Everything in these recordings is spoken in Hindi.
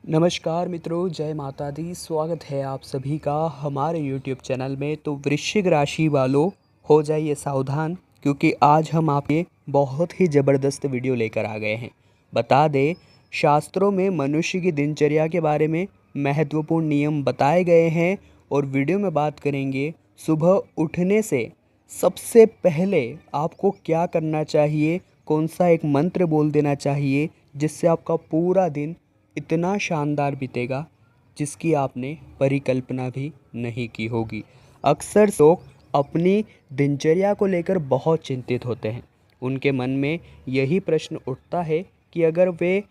नमस्कार मित्रों, जय माता दी। स्वागत है आप सभी का हमारे यूट्यूब चैनल में। तो वृश्चिक राशि वालों, हो जाइए सावधान, क्योंकि आज हम आपके बहुत ही ज़बरदस्त वीडियो लेकर आ गए हैं। बता दें, शास्त्रों में मनुष्य की दिनचर्या के बारे में महत्वपूर्ण नियम बताए गए हैं और वीडियो में बात करेंगे सुबह उठने से सबसे पहले आपको क्या करना चाहिए, कौन सा एक मंत्र बोल देना चाहिए जिससे आपका पूरा दिन इतना शानदार बीतेगा जिसकी आपने परिकल्पना भी नहीं की होगी। अक्सर लोग अपनी दिनचर्या को लेकर बहुत चिंतित होते हैं। उनके मन में यही प्रश्न उठता है कि अगर वे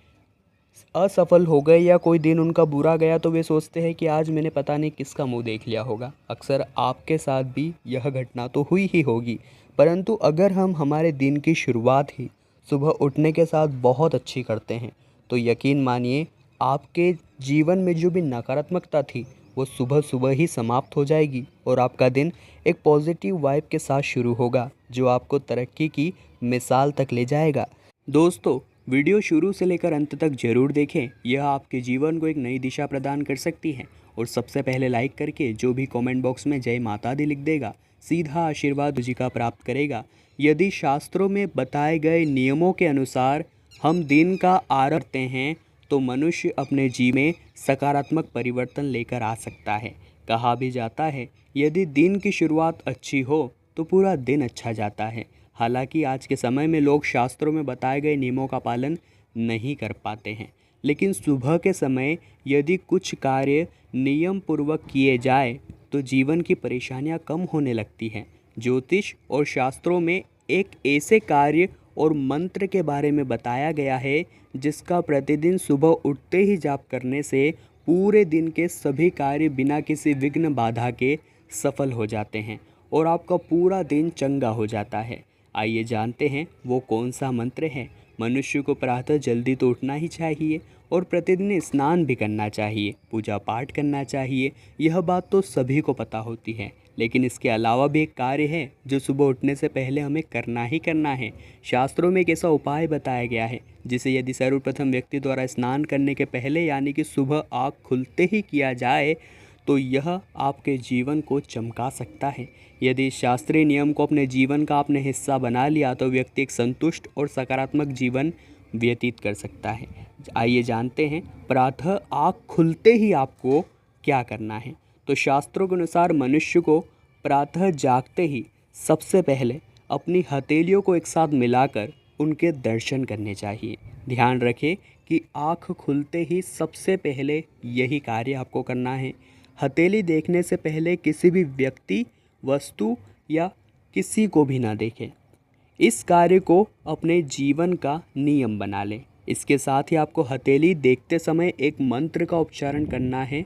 असफल हो गए या कोई दिन उनका बुरा गया तो वे सोचते हैं कि आज मैंने पता नहीं किसका मुंह देख लिया होगा। अक्सर आपके साथ भी यह घटना तो हुई ही होगी। परंतु अगर हम हमारे दिन की शुरुआत ही सुबह उठने के साथ बहुत अच्छी करते हैं तो यकीन मानिए, आपके जीवन में जो भी नकारात्मकता थी वो सुबह सुबह ही समाप्त हो जाएगी और आपका दिन एक पॉजिटिव वाइब के साथ शुरू होगा जो आपको तरक्की की मिसाल तक ले जाएगा। दोस्तों, वीडियो शुरू से लेकर अंत तक जरूर देखें। यह आपके जीवन को एक नई दिशा प्रदान कर सकती है। और सबसे पहले लाइक करके जो भी कमेंट बॉक्स में जय माता दी लिख देगा, सीधा आशीर्वाद जी का प्राप्त करेगा। यदि शास्त्रों में बताए गए नियमों के अनुसार हम दिन का आरंभ करते हैं तो मनुष्य अपने जीवन में सकारात्मक परिवर्तन लेकर आ सकता है। कहा भी जाता है, यदि दिन की शुरुआत अच्छी हो तो पूरा दिन अच्छा जाता है। हालांकि आज के समय में लोग शास्त्रों में बताए गए नियमों का पालन नहीं कर पाते हैं, लेकिन सुबह के समय यदि कुछ कार्य नियम पूर्वक किए जाए तो जीवन की परेशानियां कम होने लगती हैं। ज्योतिष और शास्त्रों में एक ऐसे कार्य और मंत्र के बारे में बताया गया है जिसका प्रतिदिन सुबह उठते ही जाप करने से पूरे दिन के सभी कार्य बिना किसी विघ्न बाधा के सफल हो जाते हैं और आपका पूरा दिन चंगा हो जाता है। आइए जानते हैं वो कौन सा मंत्र है। मनुष्य को प्रातः जल्दी तो उठना ही चाहिए और प्रतिदिन स्नान भी करना चाहिए, पूजा पाठ करना चाहिए। यह बात तो सभी को पता होती है, लेकिन इसके अलावा भी एक कार्य है जो सुबह उठने से पहले हमें करना ही करना है। शास्त्रों में एक ऐसा उपाय बताया गया है जिसे यदि सर्वप्रथम व्यक्ति द्वारा स्नान करने के पहले यानी कि सुबह आँख खुलते ही किया जाए तो यह आपके जीवन को चमका सकता है। यदि इस शास्त्रीय नियम को अपने जीवन का आपने हिस्सा बना लिया तो व्यक्ति एक संतुष्ट और सकारात्मक जीवन व्यतीत कर सकता है। आइए जानते हैं प्रातः आँख खुलते ही आपको क्या करना है। तो शास्त्रों के अनुसार मनुष्य को प्रातः जागते ही सबसे पहले अपनी हथेलियों को एक साथ मिलाकर उनके दर्शन करने चाहिए। ध्यान रखें कि आँख खुलते ही सबसे पहले यही कार्य आपको करना है। हथेली देखने से पहले किसी भी व्यक्ति, वस्तु या किसी को भी ना देखें। इस कार्य को अपने जीवन का नियम बना लें। इसके साथ ही आपको हथेली देखते समय एक मंत्र का उच्चारण करना है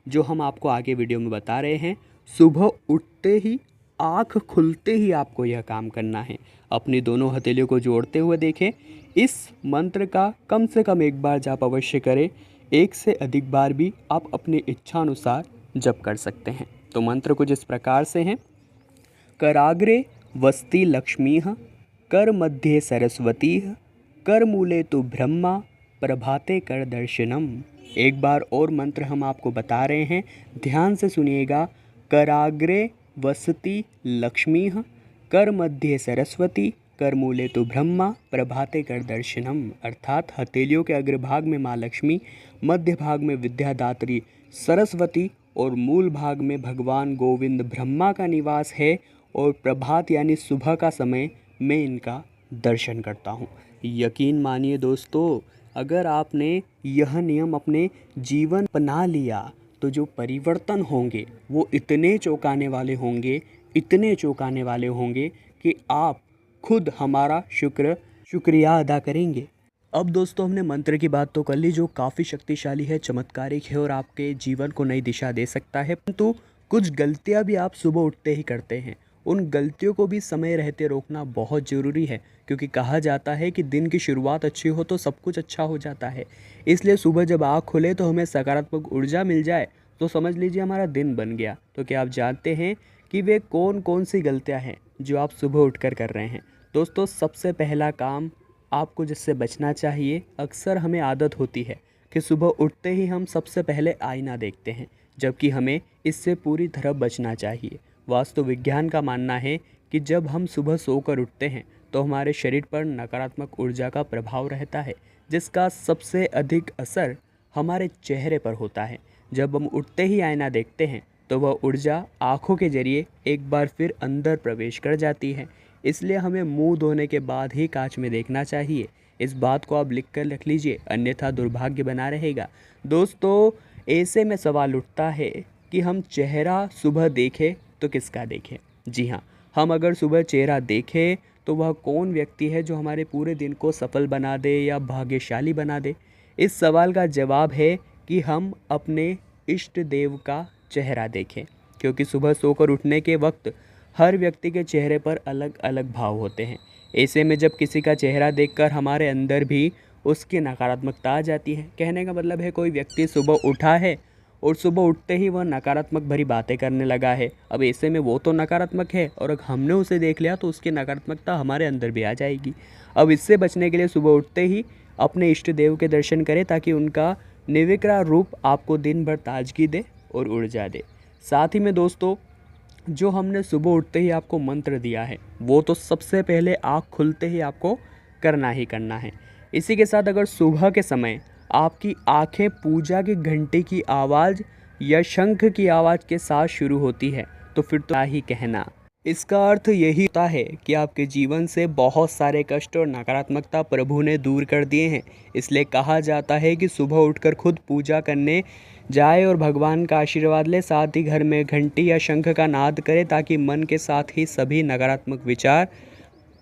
जो हम आपको आगे वीडियो में बता रहे हैं। सुबह उठते ही, आँख खुलते ही आपको यह काम करना है। अपनी दोनों हथेलियों को जोड़ते हुए देखें। इस मंत्र का कम से कम एक बार जाप अवश्य करें। एक से अधिक बार भी आप अपनी इच्छा अनुसार जप कर सकते हैं। तो मंत्र कुछ इस प्रकार से हैं। कराग्रे वस्ति लक्ष्मीः, कर मध्ये सरस्वतीः, कर मूले तु ब्रह्मा, प्रभाते कर दर्शनम। एक बार और मंत्र हम आपको बता रहे हैं, ध्यान से सुनिएगा। कराग्रे वसति लक्ष्मीः, कर मध्ये सरस्वती, कर मूले तु ब्रह्मा, प्रभाते कर दर्शनम। अर्थात हथेलियों के अग्रभाग में माँ लक्ष्मी, मध्य भाग में विद्यादात्री सरस्वती और मूल भाग में भगवान गोविंद ब्रह्मा का निवास है और प्रभात यानी सुबह का समय मैं इनका दर्शन करता हूँ। यकीन मानिए दोस्तों, अगर आपने यह नियम अपने जीवन अपना लिया तो जो परिवर्तन होंगे वो इतने चौंकाने वाले होंगे, इतने चौंकाने वाले होंगे कि आप खुद हमारा शुक्रिया अदा करेंगे। अब दोस्तों, हमने मंत्र की बात तो कर ली जो काफ़ी शक्तिशाली है, चमत्कारिक है और आपके जीवन को नई दिशा दे सकता है। परंतु कुछ गलतियां भी आप सुबह उठते ही करते हैं। उन गलतियों को भी समय रहते रोकना बहुत ज़रूरी है, क्योंकि कहा जाता है कि दिन की शुरुआत अच्छी हो तो सब कुछ अच्छा हो जाता है। इसलिए सुबह जब आँख खुले तो हमें सकारात्मक ऊर्जा मिल जाए तो समझ लीजिए हमारा दिन बन गया। तो क्या आप जानते हैं कि वे कौन कौन सी गलतियाँ हैं जो आप सुबह उठकर कर रहे हैं? दोस्तों, सबसे पहला काम आपको जिससे बचना चाहिए, अक्सर हमें आदत होती है कि सुबह उठते ही हम सबसे पहले आईना देखते हैं, जबकि हमें इससे पूरी तरह बचना चाहिए। वास्तु विज्ञान का मानना है कि जब हम सुबह सोकर उठते हैं तो हमारे शरीर पर नकारात्मक ऊर्जा का प्रभाव रहता है, जिसका सबसे अधिक असर हमारे चेहरे पर होता है। जब हम उठते ही आईना देखते हैं तो वह ऊर्जा आँखों के जरिए एक बार फिर अंदर प्रवेश कर जाती है। इसलिए हमें मुंह धोने के बाद ही कांच में देखना चाहिए। इस बात को आप लिख कर रख लीजिए, अन्यथा दुर्भाग्य बना रहेगा। दोस्तों, ऐसे में सवाल उठता है कि हम चेहरा सुबह देखें तो किसका देखें? जी हाँ, हम अगर सुबह चेहरा देखें तो वह कौन व्यक्ति है जो हमारे पूरे दिन को सफल बना दे या भाग्यशाली बना दे? इस सवाल का जवाब है कि हम अपने इष्ट देव का चेहरा देखें, क्योंकि सुबह सोकर उठने के वक्त हर व्यक्ति के चेहरे पर अलग अलग भाव होते हैं। ऐसे में जब किसी का चेहरा देखकर हमारे अंदर भी उसकी नकारात्मकता आ जाती है। कहने का मतलब है, कोई व्यक्ति सुबह उठा है और सुबह उठते ही वह नकारात्मक भरी बातें करने लगा है। अब ऐसे में वो तो नकारात्मक है और अगर हमने उसे देख लिया तो उसकी नकारात्मकता हमारे अंदर भी आ जाएगी। अब इससे बचने के लिए सुबह उठते ही अपने इष्ट देव के दर्शन करें, ताकि उनका निर्विकार रूप आपको दिन भर ताजगी दे और ऊर्जा दे। साथ ही में दोस्तों, जो हमने सुबह उठते ही आपको मंत्र दिया है वो तो सबसे पहले आँख खुलते ही आपको करना ही करना है। इसी के साथ अगर सुबह के समय आपकी आंखें पूजा की घंटे की आवाज़ या शंख की आवाज़ के साथ शुरू होती है तो फिर तो क्या ही कहना। इसका अर्थ यही होता है कि आपके जीवन से बहुत सारे कष्ट और नकारात्मकता प्रभु ने दूर कर दिए हैं। इसलिए कहा जाता है कि सुबह उठकर खुद पूजा करने जाए और भगवान का आशीर्वाद ले, साथ ही घर में घंटी या शंख का नाद करे, ताकि मन के साथ ही सभी नकारात्मक विचार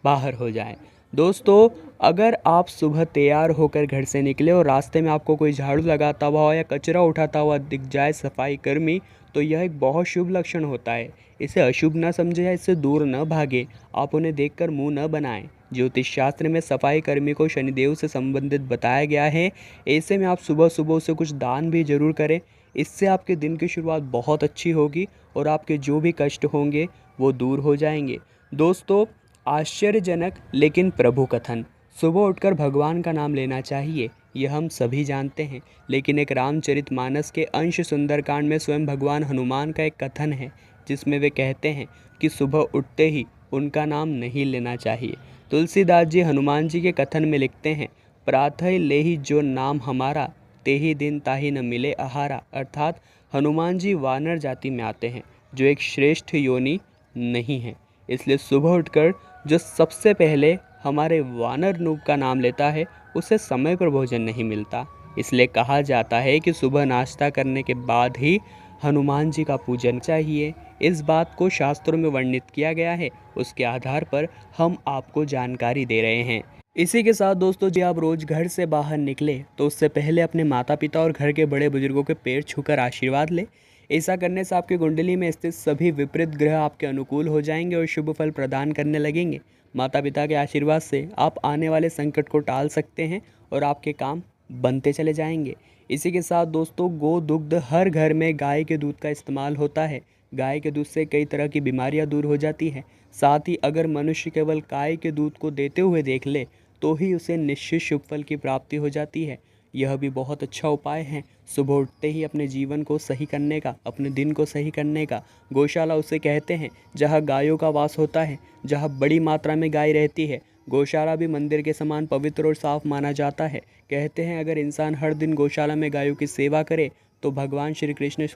बाहर हो जाएं। दोस्तों, अगर आप सुबह तैयार होकर घर से निकले और रास्ते में आपको कोई झाड़ू लगाता हुआ या कचरा उठाता हुआ दिख जाए सफाई कर्मी, तो यह एक बहुत शुभ लक्षण होता है। इसे अशुभ न समझे या इससे दूर न भागे। आप उन्हें देखकर मुंह न बनाएं। ज्योतिष शास्त्र में सफाई कर्मी को शनिदेव से संबंधित बताया गया है। ऐसे में आप सुबह सुबह उसे कुछ दान भी जरूर करें। इससे आपके दिन की शुरुआत बहुत अच्छी होगी और आपके जो भी कष्ट होंगे वो दूर हो जाएंगे। दोस्तों, आश्चर्यजनक लेकिन प्रभु कथन, सुबह उठकर भगवान का नाम लेना चाहिए, यह हम सभी जानते हैं। लेकिन एक रामचरितमानस के अंश सुंदरकांड में स्वयं भगवान हनुमान का एक कथन है, जिसमें वे कहते हैं कि सुबह उठते ही उनका नाम नहीं लेना चाहिए। तुलसीदास जी हनुमान जी के कथन में लिखते हैं, प्रातः लेहि जो नाम हमारा, तेहि दिन ताहि न मिले आहारा। अर्थात हनुमान जी वानर जाति में आते हैं, जो एक श्रेष्ठ योनि नहीं है। इसलिए सुबह उठकर जो सबसे पहले हमारे वानर नूप का नाम लेता है उसे समय पर भोजन नहीं मिलता। इसलिए कहा जाता है कि सुबह नाश्ता करने के बाद ही हनुमान जी का पूजन चाहिए। इस बात को शास्त्रों में वर्णित किया गया है, उसके आधार पर हम आपको जानकारी दे रहे हैं। इसी के साथ दोस्तों, जब आप रोज़ घर से बाहर निकले तो उससे पहले अपने माता पिता और घर के बड़े बुजुर्गों के पैर छूकर आशीर्वाद ले। ऐसा करने से आपकी कुंडली में स्थित सभी विपरीत ग्रह आपके अनुकूल हो जाएंगे और शुभ फल प्रदान करने लगेंगे। माता पिता के आशीर्वाद से आप आने वाले संकट को टाल सकते हैं और आपके काम बनते चले जाएंगे। इसी के साथ दोस्तों, गो दुग्ध, हर घर में गाय के दूध का इस्तेमाल होता है। गाय के दूध से कई तरह की बीमारियां दूर हो जाती हैं। साथ ही अगर मनुष्य केवल गाय के दूध को देते हुए देख ले तो ही उसे निश्चित शुभ फल की प्राप्ति हो जाती है। यह भी बहुत अच्छा उपाय है सुबह उठते ही अपने जीवन को सही करने का, अपने दिन को सही करने का। गौशाला उसे कहते हैं जहाँ गायों का वास होता है, जहाँ बड़ी मात्रा में गाय रहती है। गौशाला भी मंदिर के समान पवित्र और साफ माना जाता है। कहते हैं अगर इंसान हर दिन गौशाला में गायों की सेवा करे तो भगवान श्री कृष्ण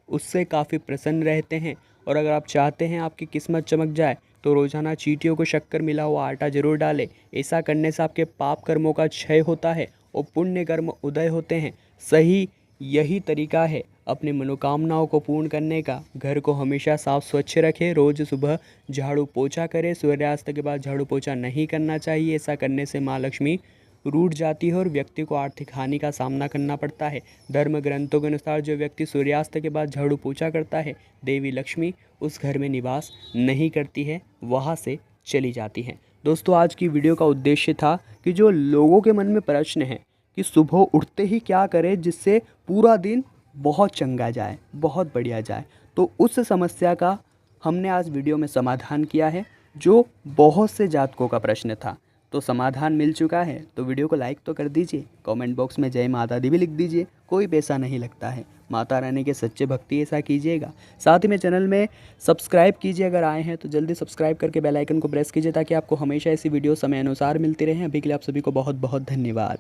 उससे काफ़ी प्रसन्न रहते हैं। और अगर आप चाहते हैं आपकी किस्मत चमक जाए तो रोज़ाना चींटियों को शक्कर मिला हुआ आटा जरूर डालें। ऐसा करने से आपके पाप कर्मों का क्षय होता है और पुण्य कर्म उदय होते हैं। सही यही तरीका है अपनी मनोकामनाओं को पूर्ण करने का। घर को हमेशा साफ स्वच्छ रखें, रोज़ सुबह झाड़ू पोछा करें। सूर्यास्त के बाद झाड़ू पोछा नहीं करना चाहिए। ऐसा करने से माँ लक्ष्मी रूठ जाती है और व्यक्ति को आर्थिक हानि का सामना करना पड़ता है। धर्म ग्रंथों के अनुसार जो व्यक्ति सूर्यास्त के बाद झाड़ू पोछा करता है, देवी लक्ष्मी उस घर में निवास नहीं करती है, वहाँ से चली जाती है। दोस्तों, आज की वीडियो का उद्देश्य था कि जो लोगों के मन में प्रश्न है कि सुबह उठते ही क्या करें जिससे पूरा दिन बहुत चंगा जाए, बहुत बढ़िया जाए, तो उस समस्या का हमने आज वीडियो में समाधान किया है, जो बहुत से जातकों का प्रश्न था। तो समाधान मिल चुका है। तो वीडियो को लाइक तो कर दीजिए, कमेंट बॉक्स में जय माता दी भी लिख दीजिए, कोई पैसा नहीं लगता है। माता रानी के सच्चे भक्ति ऐसा कीजिएगा। साथ ही में चैनल में सब्सक्राइब कीजिए, अगर आए हैं तो जल्दी सब्सक्राइब करके बेल आइकन को प्रेस कीजिए ताकि आपको हमेशा ऐसी वीडियो समय अनुसार मिलती रहे। अभी के लिए आप सभी को बहुत बहुत धन्यवाद।